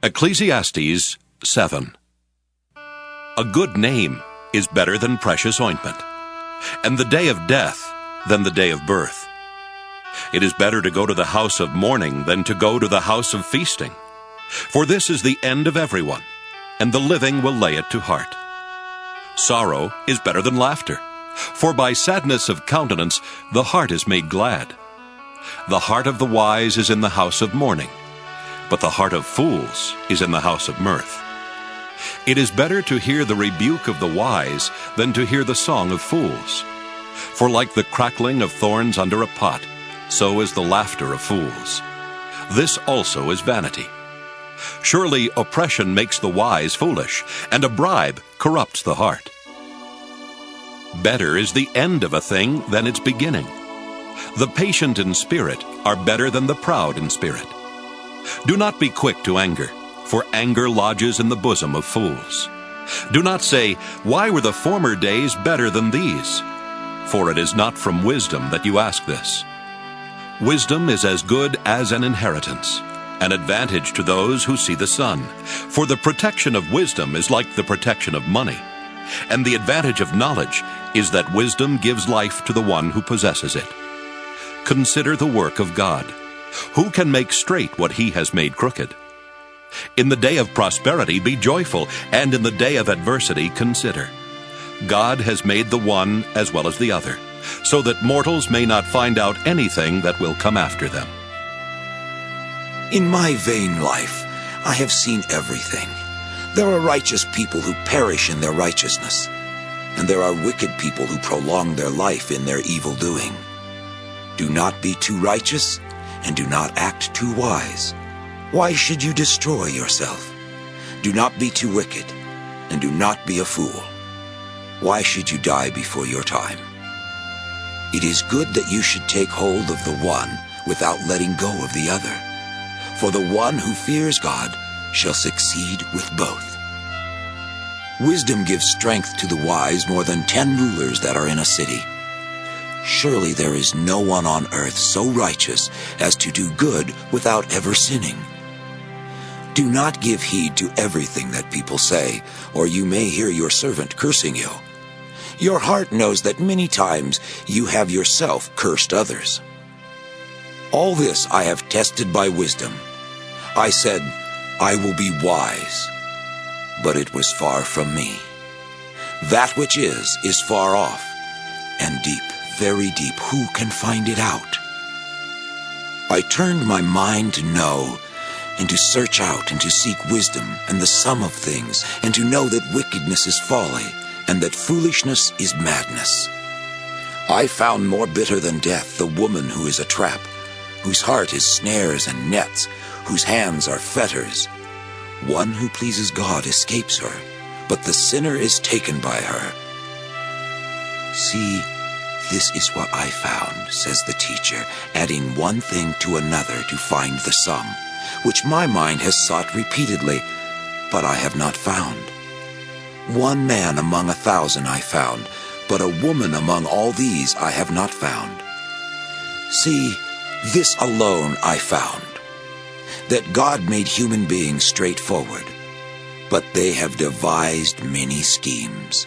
Ecclesiastes 7. A good name is better than precious ointment, and the day of death than the day of birth. It is better to go to the house of mourning than to go to the house of feasting. For this is the end of everyone, and the living will lay it to heart. Sorrow is better than laughter, for by sadness of countenance the heart is made glad. The heart of the wise is in the house of mourning, but the heart of fools is in the house of mirth. It is better to hear the rebuke of the wise than to hear the song of fools. For like the crackling of thorns under a pot, so is the laughter of fools. This also is vanity. Surely oppression makes the wise foolish, and a bribe corrupts the heart. Better is the end of a thing than its beginning. The patient in spirit are better than the proud in spirit. Do not be quick to anger, for anger lodges in the bosom of fools. Do not say, "Why were the former days better than these?" For it is not from wisdom that you ask this. Wisdom is as good as an inheritance, an advantage to those who see the sun. For the protection of wisdom is like the protection of money, and the advantage of knowledge is that wisdom gives life to the one who possesses it. Consider the work of God. Who can make straight what he has made crooked? In the day of prosperity be joyful, and in the day of adversity consider. God has made the one as well as the other, so that mortals may not find out anything that will come after them. In my vain life, I have seen everything. There are righteous people who perish in their righteousness, and there are wicked people who prolong their life in their evil doing. Do not be too righteous, and do not act too wise. Why should you destroy yourself? Do not be too wicked, and do not be a fool. Why should you die before your time? It is good that you should take hold of the one without letting go of the other. For the one who fears God shall succeed with both. Wisdom gives strength to the wise more than 10 rulers that are in a city. Surely there is no one on earth so righteous as to do good without ever sinning. Do not give heed to everything that people say, or you may hear your servant cursing you. Your heart knows that many times you have yourself cursed others. All this I have tested by wisdom. I said, I will be wise, but it was far from me. That which is far off, and deep, very deep. Who can find it out? I turned my mind to know, and to search out, and to seek wisdom, and the sum of things, and to know that wickedness is folly, and that foolishness is madness. I found more bitter than death the woman who is a trap, whose heart is snares and nets, whose hands are fetters. One who pleases God escapes her, but the sinner is taken by her. See, this is what I found, says the teacher, adding one thing to another to find the sum, which my mind has sought repeatedly, but I have not found. One man among 1,000 I found, but a woman among all these I have not found. See, this alone I found, that God made human beings straightforward, but they have devised many schemes.